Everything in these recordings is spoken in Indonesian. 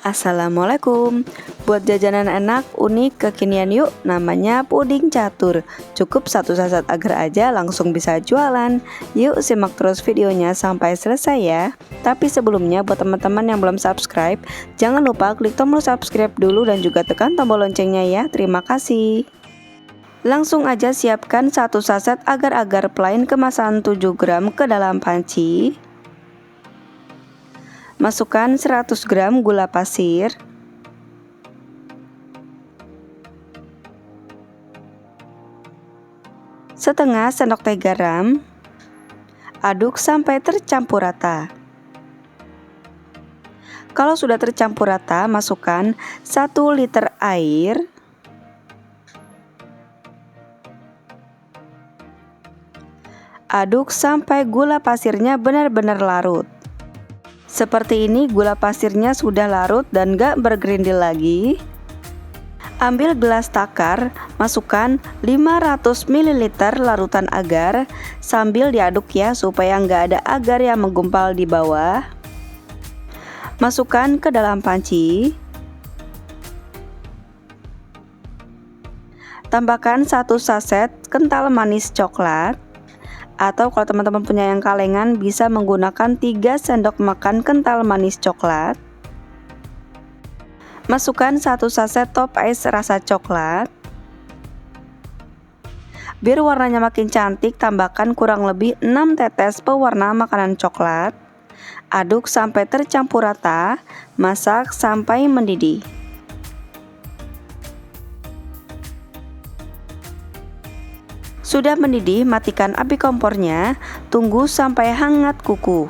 Assalamualaikum. Buat jajanan enak, unik, kekinian yuk. Namanya puding catur. Cukup satu saset agar aja langsung bisa jualan. Yuk simak terus videonya sampai selesai ya. Tapi sebelumnya buat teman-teman yang belum subscribe, jangan lupa klik tombol subscribe dulu dan juga tekan tombol loncengnya ya. Terima kasih. Langsung aja siapkan satu saset agar-agar plain kemasan 7 gram ke dalam panci. Masukkan 100 gram gula pasir, setengah sendok teh garam. Aduk sampai tercampur rata. Kalau sudah tercampur rata, masukkan 1 liter air. Aduk sampai gula pasirnya benar-benar larut. Seperti ini gula pasirnya sudah larut dan gak bergerindil lagi. Ambil gelas takar, masukkan 500 ml larutan agar sambil diaduk ya supaya nggak ada agar yang menggumpal di bawah. Masukkan ke dalam panci. Tambahkan 1 saset kental manis coklat. Atau kalau teman-teman punya yang kalengan bisa menggunakan 3 sendok makan kental manis coklat. Masukkan 1 saset top ice rasa coklat. Biar warnanya makin cantik, tambahkan kurang lebih 6 tetes pewarna makanan coklat. Aduk sampai tercampur rata, masak sampai mendidih. Sudah mendidih, matikan api kompornya, tunggu sampai hangat kuku.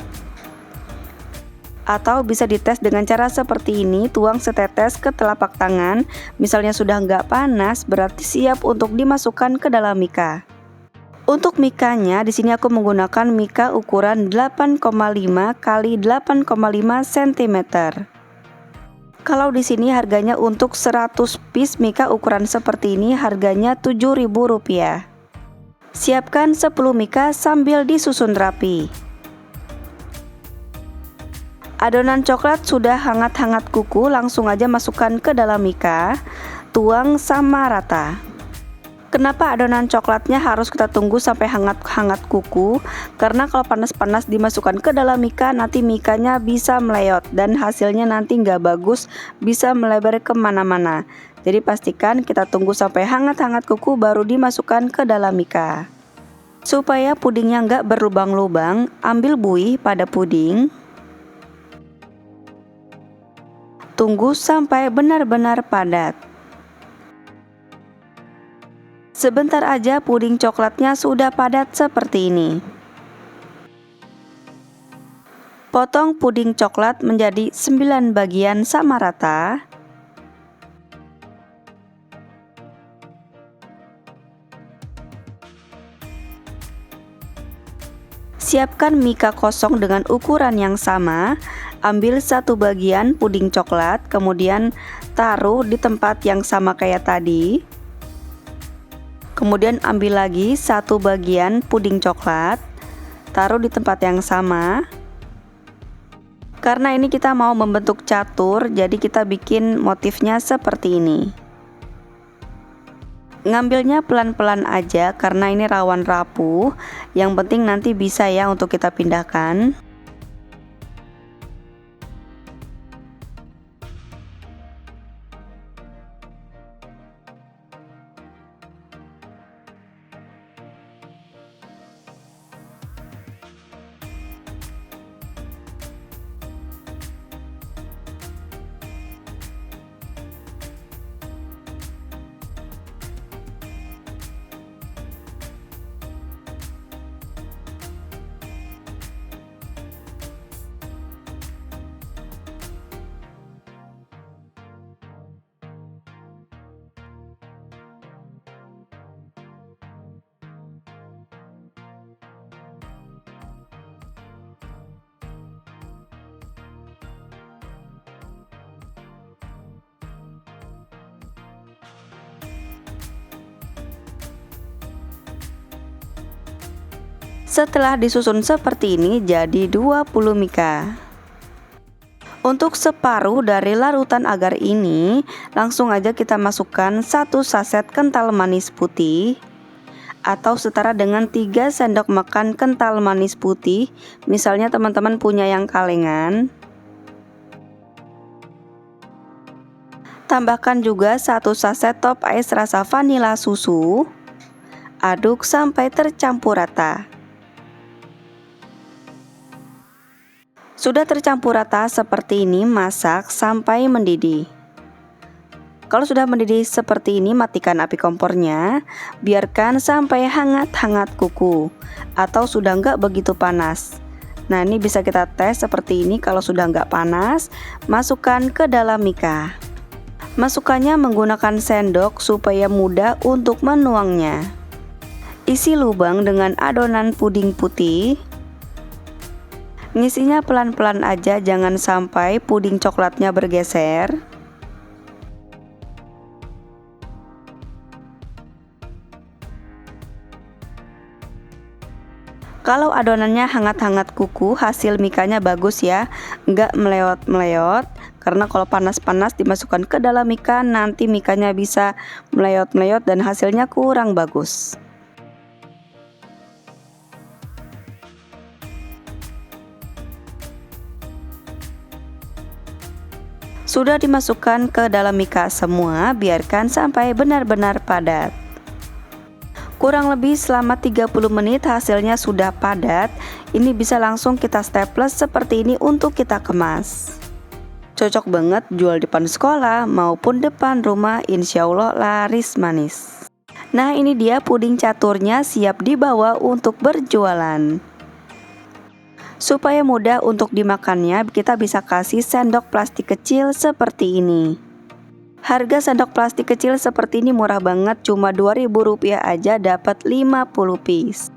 Atau bisa dites dengan cara seperti ini, tuang setetes ke telapak tangan. Misalnya sudah nggak panas, berarti siap untuk dimasukkan ke dalam mika. Untuk mikanya, di sini aku menggunakan mika ukuran 8,5 x 8,5 cm. Kalau di sini harganya untuk 100 piece mika ukuran seperti ini harganya Rp7.000. Siapkan 10 mika sambil disusun rapi. Adonan coklat sudah hangat-hangat kuku, langsung aja masukkan ke dalam mika. Tuang sama rata. Kenapa adonan coklatnya harus kita tunggu sampai hangat-hangat kuku? Karena kalau panas-panas dimasukkan ke dalam mika, nanti mikanya bisa meleyot dan hasilnya nanti nggak bagus, bisa melebar kemana-mana. Jadi pastikan kita tunggu sampai hangat-hangat kuku baru dimasukkan ke dalam mika. Supaya pudingnya nggak berlubang-lubang, ambil buih pada puding. Tunggu sampai benar-benar padat. Sebentar aja puding coklatnya sudah padat seperti ini. Potong puding coklat menjadi 9 bagian sama rata. Siapkan mika kosong dengan ukuran yang sama. Ambil 1 bagian puding coklat, kemudian taruh di tempat yang sama kayak tadi. Kemudian ambil lagi 1 bagian puding coklat, taruh di tempat yang sama. Karena ini kita mau membentuk catur, jadi kita bikin motifnya seperti ini. Ngambilnya pelan-pelan aja karena ini rawan rapuh. Yang penting nanti bisa ya untuk kita pindahkan. Setelah disusun seperti ini jadi 20 mika. Untuk separuh dari larutan agar ini, langsung aja kita masukkan 1 saset kental manis putih atau setara dengan 3 sendok makan kental manis putih. Misalnya teman-teman punya yang kalengan. Tambahkan juga 1 saset top ice rasa vanila susu. Aduk sampai tercampur rata. Sudah tercampur rata seperti ini, masak sampai mendidih. Kalau sudah mendidih seperti ini, matikan api kompornya. Biarkan sampai hangat-hangat kuku atau sudah nggak begitu panas. Nah, ini bisa kita tes seperti ini. Kalau sudah nggak panas, masukkan ke dalam mika. Masukkannya menggunakan sendok supaya mudah untuk menuangnya. Isi lubang dengan adonan puding putih. Ngisinya pelan-pelan aja, jangan sampai puding coklatnya bergeser. Kalau adonannya hangat-hangat kuku, hasil mikanya bagus ya, nggak meleot-meleot. Karena kalau panas-panas dimasukkan ke dalam mika, nanti mikanya bisa meleot-meleot dan hasilnya kurang bagus. Sudah dimasukkan ke dalam mika semua, biarkan sampai benar-benar padat. Kurang lebih selama 30 menit hasilnya sudah padat. Ini bisa langsung kita staples seperti ini untuk kita kemas. Cocok banget jual depan sekolah maupun depan rumah, insya Allah laris manis. Nah, ini dia puding caturnya siap dibawa untuk berjualan. Supaya mudah untuk dimakannya, kita bisa kasih sendok plastik kecil seperti ini. Harga sendok plastik kecil seperti ini murah banget, cuma Rp2.000 aja dapat 50 piece.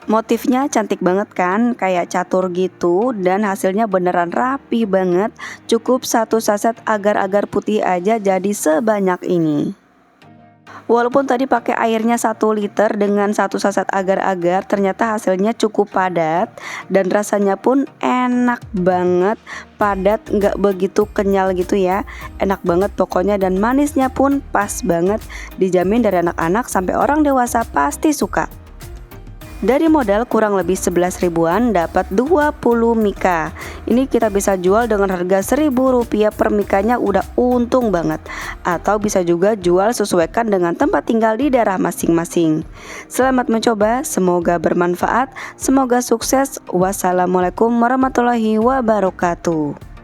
Motifnya cantik banget kan, kayak catur gitu, dan hasilnya beneran rapi banget. Cukup 1 saset agar-agar putih aja jadi sebanyak ini. Walaupun tadi pakai airnya 1 liter dengan 1 saset agar-agar, ternyata hasilnya cukup padat dan rasanya pun enak banget. Padat, nggak begitu kenyal gitu ya, enak banget pokoknya, dan manisnya pun pas banget. Dijamin dari anak-anak sampai orang dewasa pasti suka. Dari modal kurang lebih 11 ribuan dapat 20 mika. Ini kita bisa jual dengan harga Rp1.000 per mikanya, udah untung banget. Atau bisa juga jual sesuaikan dengan tempat tinggal di daerah masing-masing. Selamat mencoba, semoga bermanfaat, semoga sukses. Wassalamualaikum warahmatullahi wabarakatuh.